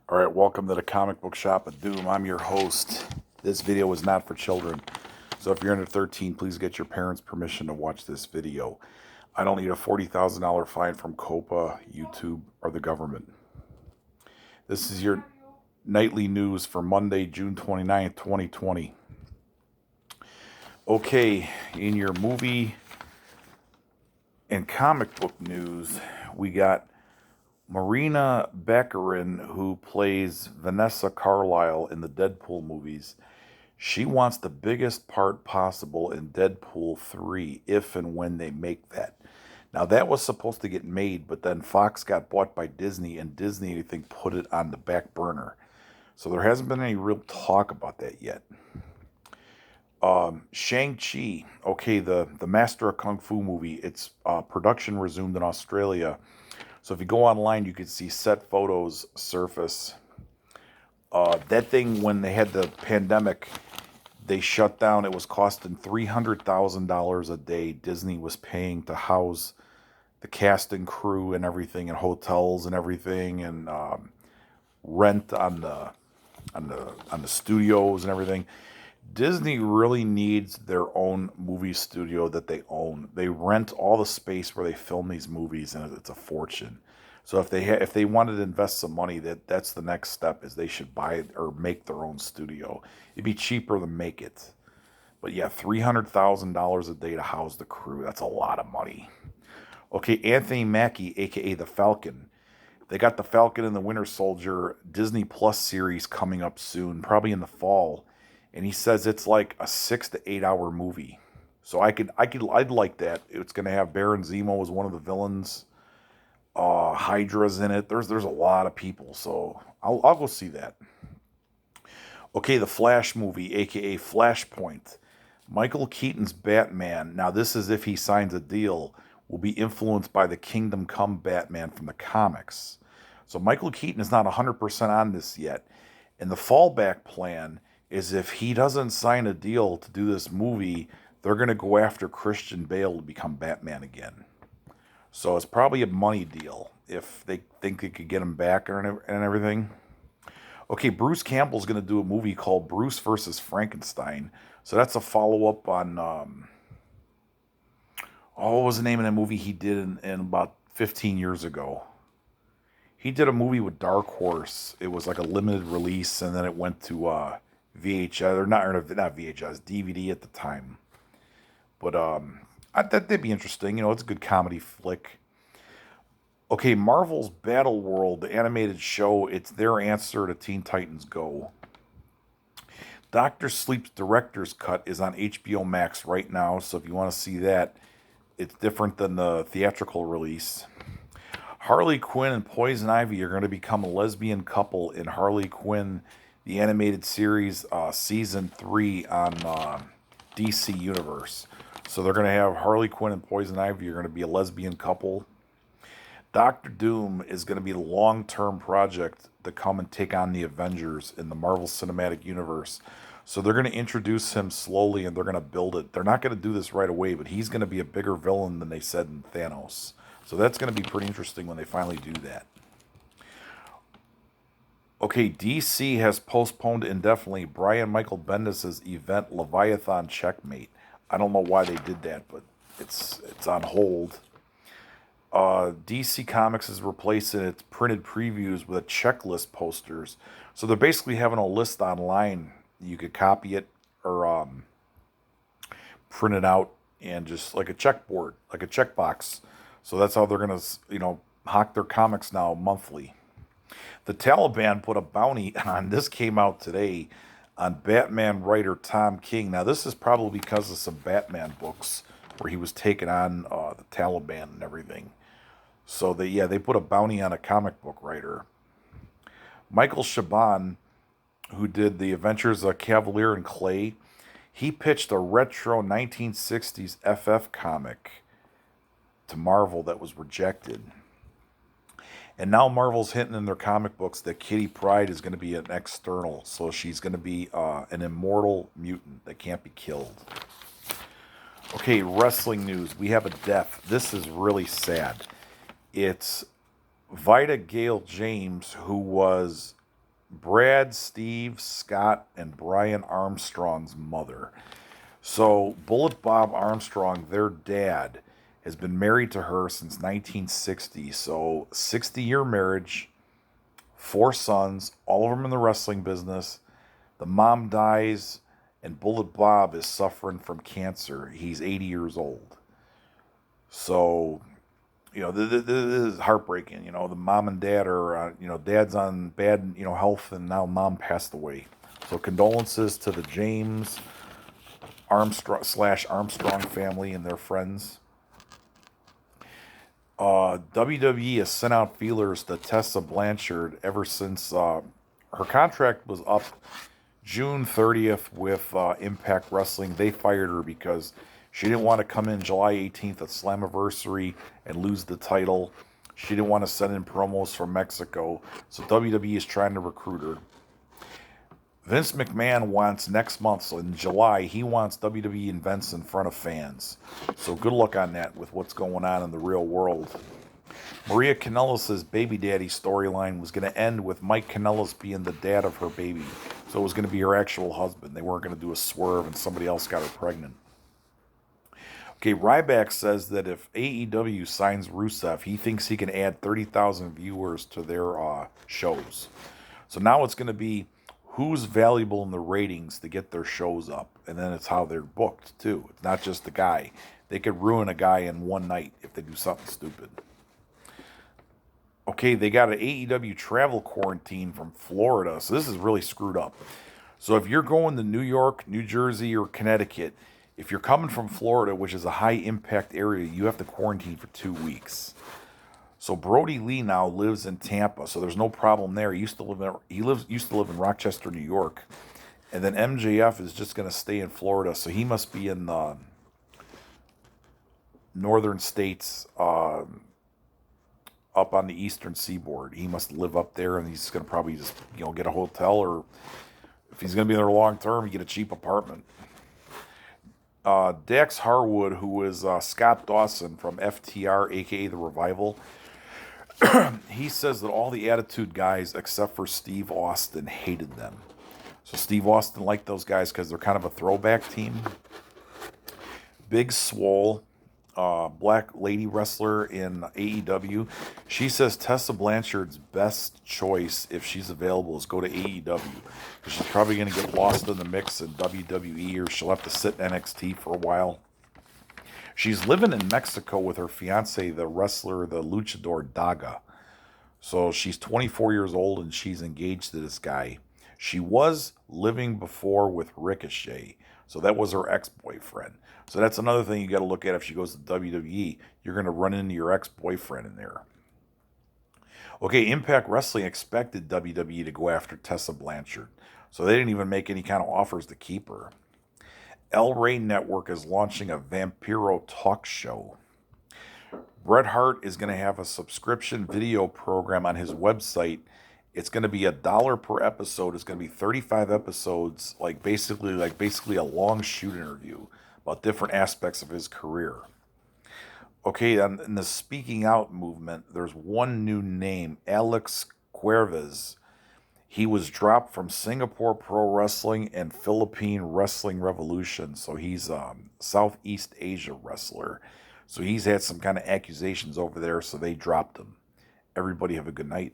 All right, welcome to the Comic Book Shop of Doom. I'm your host. This video is not for children. So if you're under 13, please get your parents' permission to watch this video. I don't need a $40,000 fine from COPA, YouTube, or the government. This is your nightly news for Monday, June 29th, 2020. Okay, in your movie and comic book news, we got Marina Baccarin, who plays Vanessa Carlyle in the Deadpool movies. She wants the biggest part possible in Deadpool 3 if and when they make that. Now, that was supposed to get made, but then Fox got bought by Disney, and Disney, I think, put it on the back burner. So there hasn't been any real talk about that yet. Shang-Chi, okay, the Master of Kung Fu movie, its production resumed in Australia. So if you go online, you can see set photos surface. That thing, when they had the pandemic, they shut down. It was costing $300,000 a day. Disney was paying to house the cast and crew and everything, and hotels and everything, and rent on the studios and everything. Disney really needs their own movie studio that they own. They rent all the space where they film these movies, and it's a fortune. So if they wanted to invest some money, that's the next step, is they should buy it or make their own studio. It'd be cheaper to make it. But yeah, $300,000 a day to house the crew. That's a lot of money. Okay, Anthony Mackie, aka the Falcon. They got the Falcon and the Winter Soldier Disney Plus series coming up soon, probably in the fall. And he says it's like a 6 to 8 hour movie. So I'd like that. It's going to have Baron Zemo as one of the villains. Hydra's in it. There's a lot of people, so I'll go see that. Okay, the Flash movie, aka Flashpoint. Michael Keaton's Batman. Now this is if he signs a deal. Will be influenced by the Kingdom Come Batman from the comics. So Michael Keaton is not 100% on this yet. And the fallback plan is if he doesn't sign a deal to do this movie, they're going to go after Christian Bale to become Batman again. So it's probably a money deal if they think they could get him back and everything. Okay, Bruce Campbell's going to do a movie called Bruce versus Frankenstein. So that's a follow-up on, what was the name of that movie he did in about 15 years ago? He did a movie with Dark Horse. It was like a limited release, and then it went to VHS, or not VHS, DVD at the time. But that'd be interesting. It's a good comedy flick. Okay, Marvel's Battle World, the animated show, it's their answer to Teen Titans Go. Doctor Sleep's director's cut is on HBO Max right now, so if you want to see that, it's different than the theatrical release. Harley Quinn and Poison Ivy are going to become a lesbian couple in Harley Quinn, the animated series, season 3 on DC Universe. So they're going to have Harley Quinn and Poison Ivy are going to be a lesbian couple. Doctor Doom is going to be a long-term project to come and take on the Avengers in the Marvel Cinematic Universe. So they're going to introduce him slowly, and they're going to build it. They're not going to do this right away, but he's going to be a bigger villain than they said in Thanos. So that's going to be pretty interesting when they finally do that. Okay, DC has postponed indefinitely Brian Michael Bendis' event Leviathan Checkmate. I don't know why they did that, but it's on hold. DC Comics is replacing its printed previews with checklist posters. So they're basically having a list online. You could copy it or print it out, and just like a checkboard, like a checkbox. So that's how they're going to, hawk their comics now monthly. The Taliban put a bounty on, this came out today, on Batman writer Tom King. Now this is probably because of some Batman books where he was taking on the Taliban and everything. So they put a bounty on a comic book writer. Michael Chabon, who did the Adventures of Cavalier and Clay, he pitched a retro 1960s FF comic to Marvel that was rejected. And now Marvel's hinting in their comic books that Kitty Pryde is going to be an external. So she's going to be an immortal mutant that can't be killed. Okay, wrestling news. We have a death. This is really sad. It's Vida Gale James, who was Brad, Steve, Scott, and Brian Armstrong's mother. So, Bullet Bob Armstrong, their dad, has been married to her since 1960. So, 60-year marriage, 4 sons, all of them in the wrestling business. The mom dies, and Bullet Bob is suffering from cancer. He's 80 years old. So, this is heartbreaking. The mom and dad are, dad's on bad, health, and now mom passed away. So, condolences to the James Armstrong family and their friends. WWE has sent out feelers to Tessa Blanchard ever since her contract was up June 30th with Impact Wrestling. They fired her because she didn't want to come in July 18th at Slammiversary and lose the title. She didn't want to send in promos from Mexico. So WWE is trying to recruit her. Vince McMahon wants next month, so in July, he wants WWE events in front of fans. So good luck on that with what's going on in the real world. Maria Kanellis' baby daddy storyline was going to end with Mike Kanellis being the dad of her baby. So it was going to be her actual husband. They weren't going to do a swerve and somebody else got her pregnant. Okay, Ryback says that if AEW signs Rusev, he thinks he can add 30,000 viewers to their shows. So now it's going to be who's valuable in the ratings to get their shows up. And then it's how they're booked, too. It's not just the guy. They could ruin a guy in one night if they do something stupid. Okay, they got an AEW travel quarantine from Florida. So this is really screwed up. So if you're going to New York, New Jersey, or Connecticut, if you're coming from Florida, which is a high-impact area, you have to quarantine for 2 weeks. So Brody Lee now lives in Tampa, so there's no problem there. He used to live in Rochester, New York, and then MJF is just going to stay in Florida, so he must be in the northern states, up on the eastern seaboard. He must live up there, and he's going to probably just get a hotel, or if he's going to be there long term, get a cheap apartment. Dax Harwood, who is Scott Dawson from FTR, aka The Revival. He says that all the Attitude guys, except for Steve Austin, hated them. So Steve Austin liked those guys because they're kind of a throwback team. Big Swole, black lady wrestler in AEW. She says Tessa Blanchard's best choice, if she's available, is go to AEW. Because she's probably going to get lost in the mix in WWE, or she'll have to sit in NXT for a while. She's living in Mexico with her fiance, the wrestler, the luchador Daga. So she's 24 years old and she's engaged to this guy. She was living before with Ricochet. So that was her ex-boyfriend. So that's another thing you got to look at if she goes to WWE. You're going to run into your ex-boyfriend in there. Okay, Impact Wrestling expected WWE to go after Tessa Blanchard. So they didn't even make any kind of offers to keep her. El Rey Network is launching a Vampiro talk show. Bret Hart is going to have a subscription video program on his website. It's going to be $1 per episode. It's going to be 35 episodes, like basically a long shoot interview about different aspects of his career. Okay, in the speaking out movement, there's one new name, Alex Cuevas. He was dropped from Singapore Pro Wrestling and Philippine Wrestling Revolution. So he's a Southeast Asia wrestler. So he's had some kind of accusations over there, so they dropped him. Everybody have a good night.